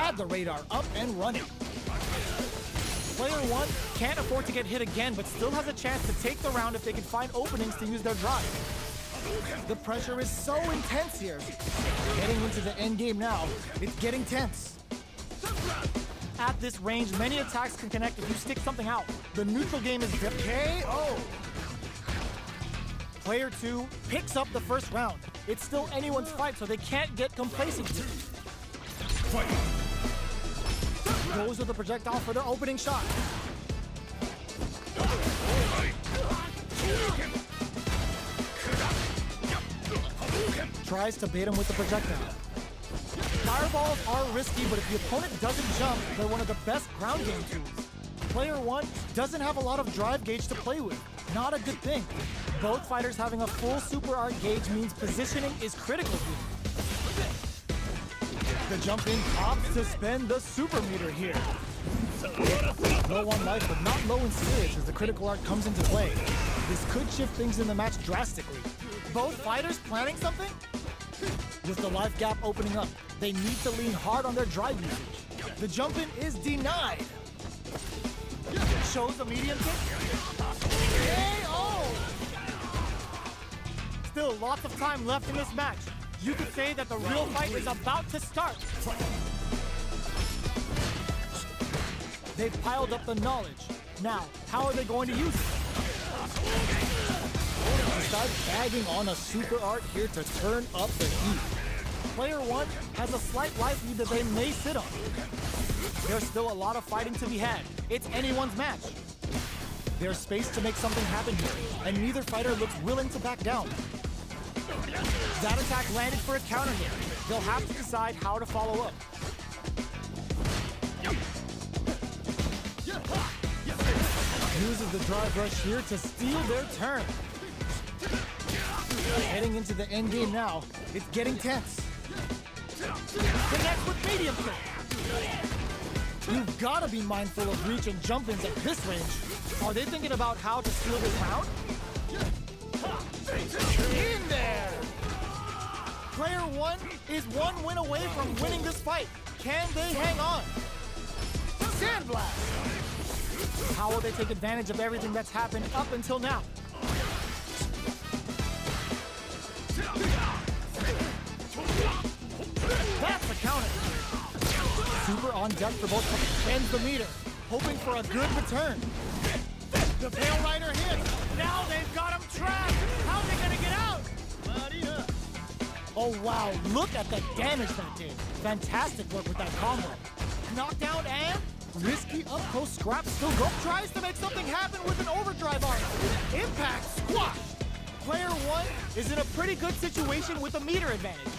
had the radar up and running. Player one can't afford to get hit again, but still has a chance to take the round if they can find openings to use their drive. The pressure is so intense here. Getting into the end game now, it's getting tense. At this range, many attacks can connect if you stick something out. The neutral game is KO. Player two picks up the first round. It's still anyone's fight, so they can't get complacent here. Goes with the projectile for their opening shot. Tries to bait him with the projectile. Fireballs are risky, but if the opponent doesn't jump, they're one of the best ground game tools. Player one doesn't have a lot of drive gauge to play with. Not a good thing. Both fighters having a full super art gauge means positioning is critical here. The jump in opts to spend the super meter here. Low on life, but not low in spirits as the critical art comes into play. This could shift things in the match drastically. Both fighters planning something? With the life gap opening up, they need to lean hard on their drive usage. The jump in is denied. Shows a medium kick. KO! Still lots of time left in this match. You could say that the real fight is about to start. They've piled up the knowledge. Now, how are they going to use it? Start bagging on a super art here to turn up the heat. Player one has a slight life lead that they may sit on. There's still a lot of fighting to be had. It's anyone's match. There's space to make something happen here, and neither fighter looks willing to back down. That attack landed for a counter here. They'll have to decide how to follow up. Uses the drive rush here to steal their turn. Heading into the end game now, it's getting tense. Connects with medium kick. You've got to be mindful of reach and jump-ins at this range. Are they thinking about how to steal this round? In there! Player one is one win away from winning this fight. Can they hang on? Sandblast! How will they take advantage of everything that's happened up until now? That's a counter. Super on deck for both players. Bends the meter, hoping for a good return. The Pale Rider hits. Now they've got him trapped. How are they gonna get out? Oh wow, look at the damage that did. Fantastic work with that combo. Knockdown and risky up-close scrap. Still go. Tries to make something happen with an overdrive arm. Impact squash. Player one is in a pretty good situation with a meter advantage.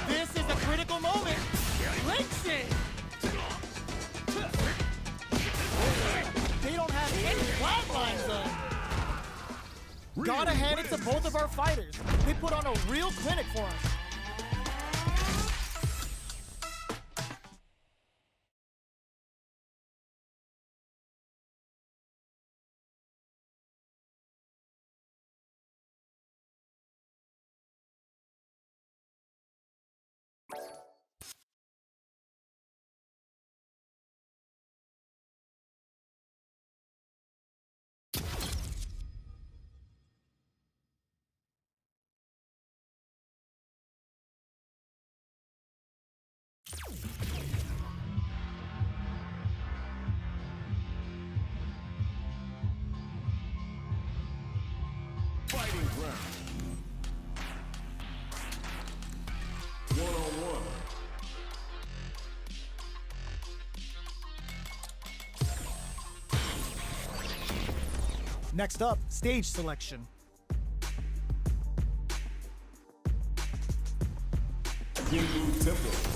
This is a critical moment. Links it. They don't have any flat lines though. Gotta hand it to both of our fighters. They put on a real clinic for us. Fighting ground. One-on-one. Next up, stage selection.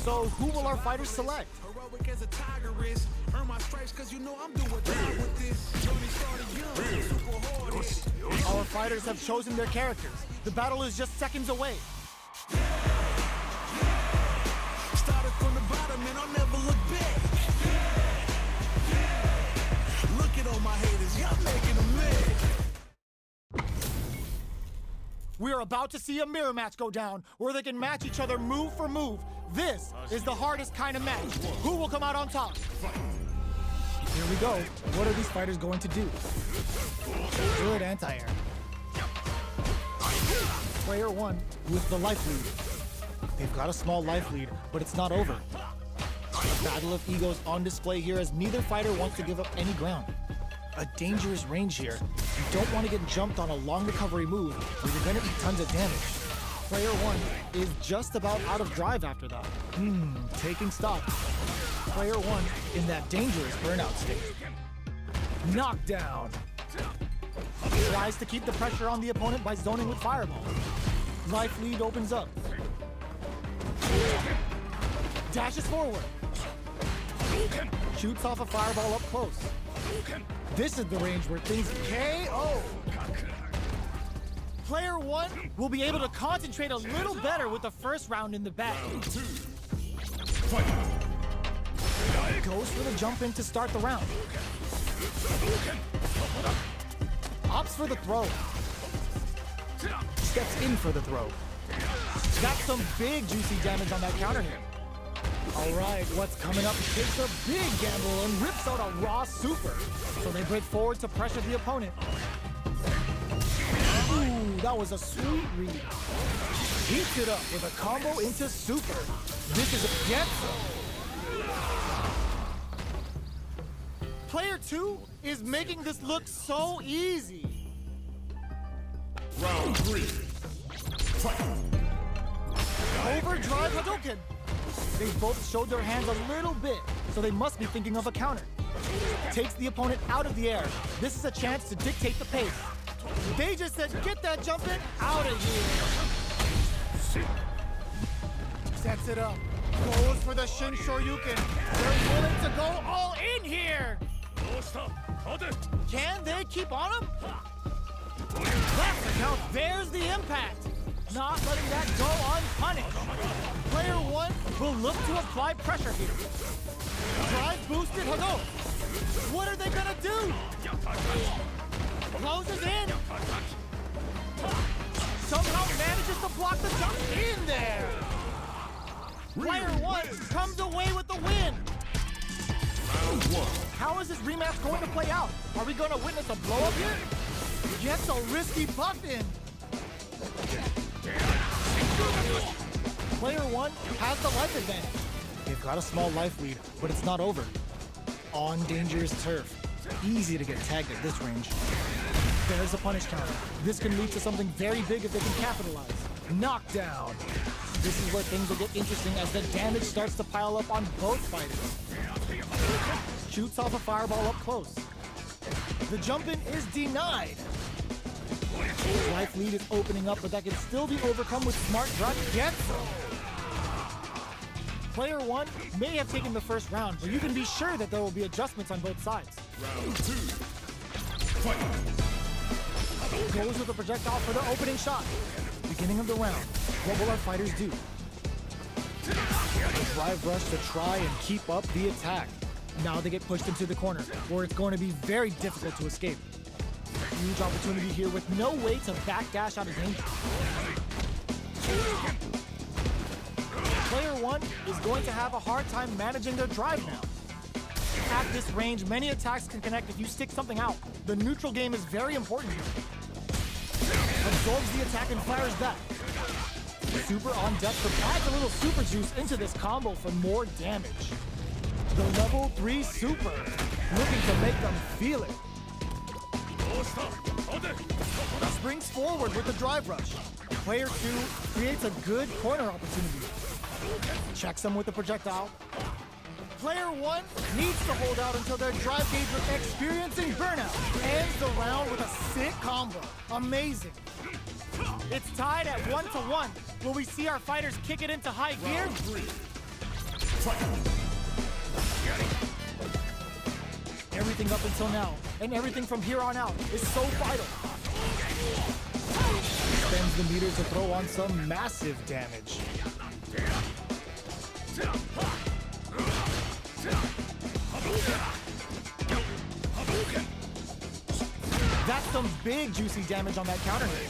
So who will our fighters select? Heroic as a tiger is. Earn my stripes cause you know I'm doing time with this. Journey started young, super hard-headed. Our fighters have chosen their characters. The battle is just seconds away. Started from the bottom and I'll never look back. Look at all my haters, y'all making them mad. We are about to see a mirror match go down, where they can match each other move for move. This is the hardest kind of match. Who will come out on top? Here we go. What are these fighters going to do? Good anti-air. Player 1 with the life lead. They've got a small life lead, but it's not over. A battle of egos on display here as neither fighter wants to give up any ground. A dangerous range here. You don't want to get jumped on a long recovery move where you're going to eat tons of damage. Player 1 is just about out of drive after that. Taking stock. Player 1 in that dangerous burnout state. Knockdown. Tries to keep the pressure on the opponent by zoning with fireball. Life lead opens up. Dashes forward. Shoots off a fireball up close. This is the range where things KO. Player 1 will be able to concentrate a little better with the first round in the bag. Goes for the jump in to start the round. Opts for the throw. Steps in for the throw. Got some big juicy damage on that counter hit. All right, what's coming up takes a big gamble and rips out a raw super. So they break forward to pressure the opponent. Ooh, that was a sweet read. Heats it up with a combo into super. This is a Getsu. Player 2 is making this look so easy. Round 3. Fight. Overdrive Hadouken. They both showed their hands a little bit, so they must be thinking of a counter. Takes the opponent out of the air. This is a chance to dictate the pace. They just said, get that jump in out of here. Sets it up. Goes for the Shin Shoryuken. They're willing to go all in here. Can they keep on him? That's the count. There's the impact. Not letting that go unpunished. Player 1 will look to apply pressure here. Drive boosted Hadouken. What are they gonna do? Closes in. Somehow manages to block the jump in there. Player 1 comes away with the win. How is this rematch going to play out? Are we going to witness a blow up here? Gets a risky buff in. Player 1 has the life advantage. They've got a small life lead, but it's not over. On dangerous turf. Easy to get tagged at this range. There's a punish counter. This can lead to something very big if they can capitalize. Knockdown. This is where things will get interesting as the damage starts to pile up on both fighters. Shoots off a fireball up close. The jump in is denied. Life lead is opening up, but that can still be overcome with smart drive. Getsu. Player 1 may have taken the first round, but you can be sure that there will be adjustments on both sides. Round 2. Fight. Goes with a projectile for the opening shot. Beginning of the round. What will our fighters do? A drive rush to try and keep up the attack. Now they get pushed into the corner, where it's going to be very difficult to escape. Huge opportunity here with no way to backdash out of danger. Player 1 is going to have a hard time managing their drive now. At this range, many attacks can connect if you stick something out. The neutral game is very important here. Absorbs the attack and fires back. Super on deck provides a little super juice into this combo for more damage. The level 3 super, looking to make them feel it. Springs forward with the drive rush. Player 2 creates a good corner opportunity. Checks them with the projectile. Player 1 needs to hold out until their drive gauge with experiencing burnout. Ends the round with a sick combo. Amazing. It's tied at 1-1. Will we see our fighters kick it into high gear? Round 3. Fight. Everything up until now, and everything from here on out, is so vital. Spends the meter to throw on some massive damage. That's some big juicy damage on that counter hit.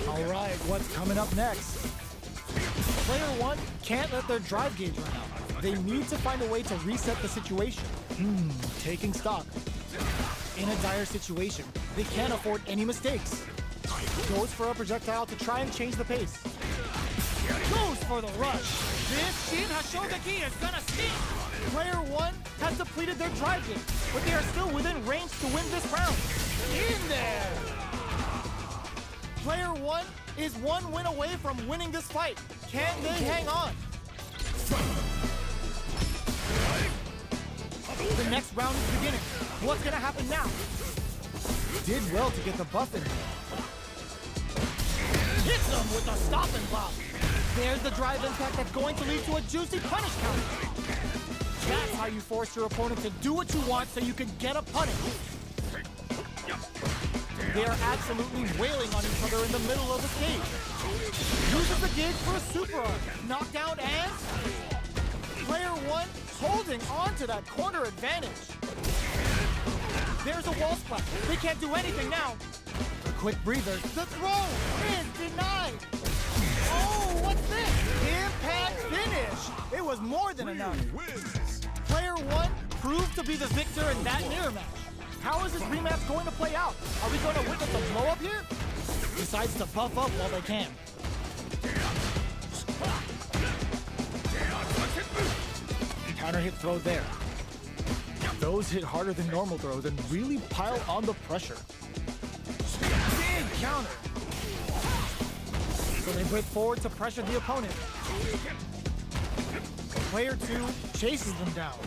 All right, what's coming up next? Player one can't let their drive gauge run out. They need to find a way to reset the situation. Taking stock. In a dire situation, they can't afford any mistakes. Goes for a projectile to try and change the pace. Goes for the rush. This Shin Hashogeki is gonna sting. Player one has depleted their drive gauge, but they are still within range to win this round. In there! Player one is one win away from winning this fight. Can they hang on? The next round is beginning. What's gonna happen now? Did well to get the buff in. Hits them with a stop and pop. There's the drive impact that's going to lead to a juicy punish counter. That's how you force your opponent to do what you want so you can get a punish. They are absolutely wailing on each other in the middle of the stage. Uses the gauge for a super arc. Knockdown and... Player one holding on to that corner advantage. There's a wall splat. They can't do anything now. A quick breather. The throw is denied. Oh, what's this? Impact finish. It was more than enough. Player one proved to be the victor in that mirror match. How is this rematch going to play out? Are we going to witness a blow up here? Decides to buff up while they can. Counter hit throw there. Those hit harder than normal throws and really pile on the pressure. Big counter. So they break forward to pressure the opponent. Player two chases them down.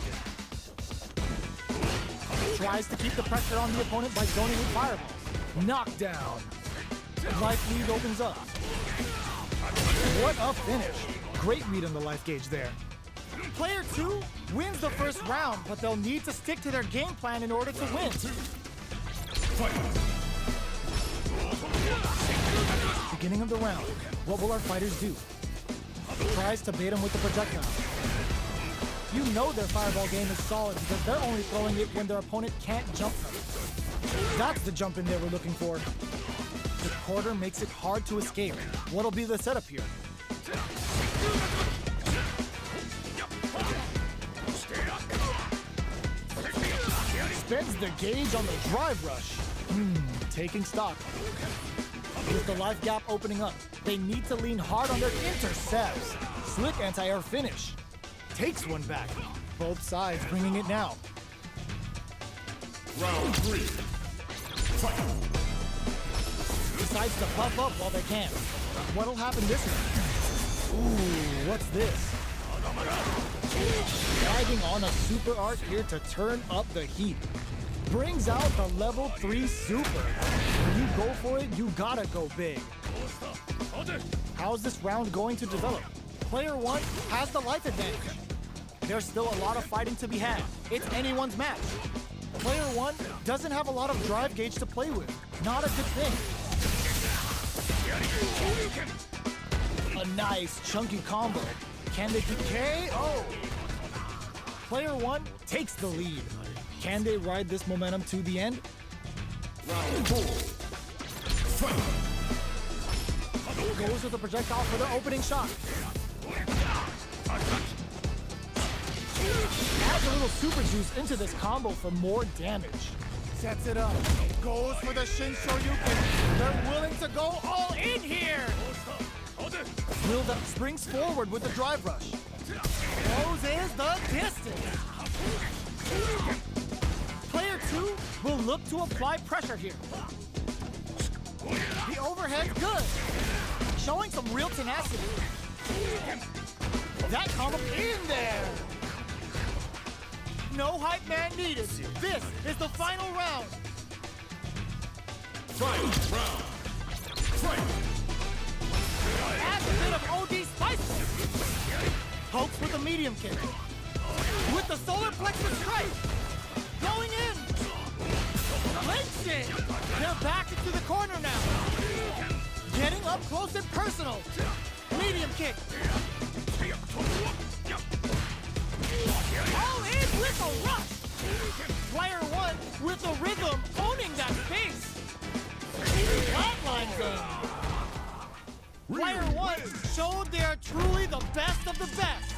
Tries to keep the pressure on the opponent by zoning with fireballs. Knockdown. Life lead opens up. What a finish. Great read on the life gauge there. Player two wins the first round, but they'll need to stick to their game plan in order to win. Beginning of the round. What will our fighters do? Tries to bait him with the projectile. You know their fireball game is solid because they're only throwing it when their opponent can't jump them. That's the jump in they were looking for. The quarter makes it hard to escape. What'll be the setup here? Spends the gauge on the drive rush. Taking stock. With the life gap opening up, they need to lean hard on their intercepts. Slick anti-air finish. Takes one back. Both sides bringing it now. Round three. Fight. Decides to buff up while they can. What'll happen this round? Ooh, what's this? Dragging on a super art here to turn up the heat. Brings out the level 3 super. When you go for it, you gotta go big. How's this round going to develop? Player one has the life advantage. There's still a lot of fighting to be had. It's anyone's match. Player one doesn't have a lot of drive gauge to play with. Not a good thing. A nice chunky combo. Can they KO? Player one takes the lead. Can they ride this momentum to the end? Round four. Fight. Goes with the projectile for their opening shot. Adds a little super juice into this combo for more damage. Sets it up. Goes for the Shin Shoryuken. They're willing to go all in here. Wilda springs forward with the drive rush. Closes the distance. Player two will look to apply pressure here. The overhead's good. Showing some real tenacity. That combo in there. No hype man needed. This is the final round. Fight. Round. Fight. Adds a bit of OD spice. Pokes with a medium kick. With the solar plexus strike. Going in. Links it. They're back into the corner now. Getting up close and personal. Medium kick. All in with a rush. Player one with the rhythm owning that space. Flatline zone. Player one showed they are truly the best of the best.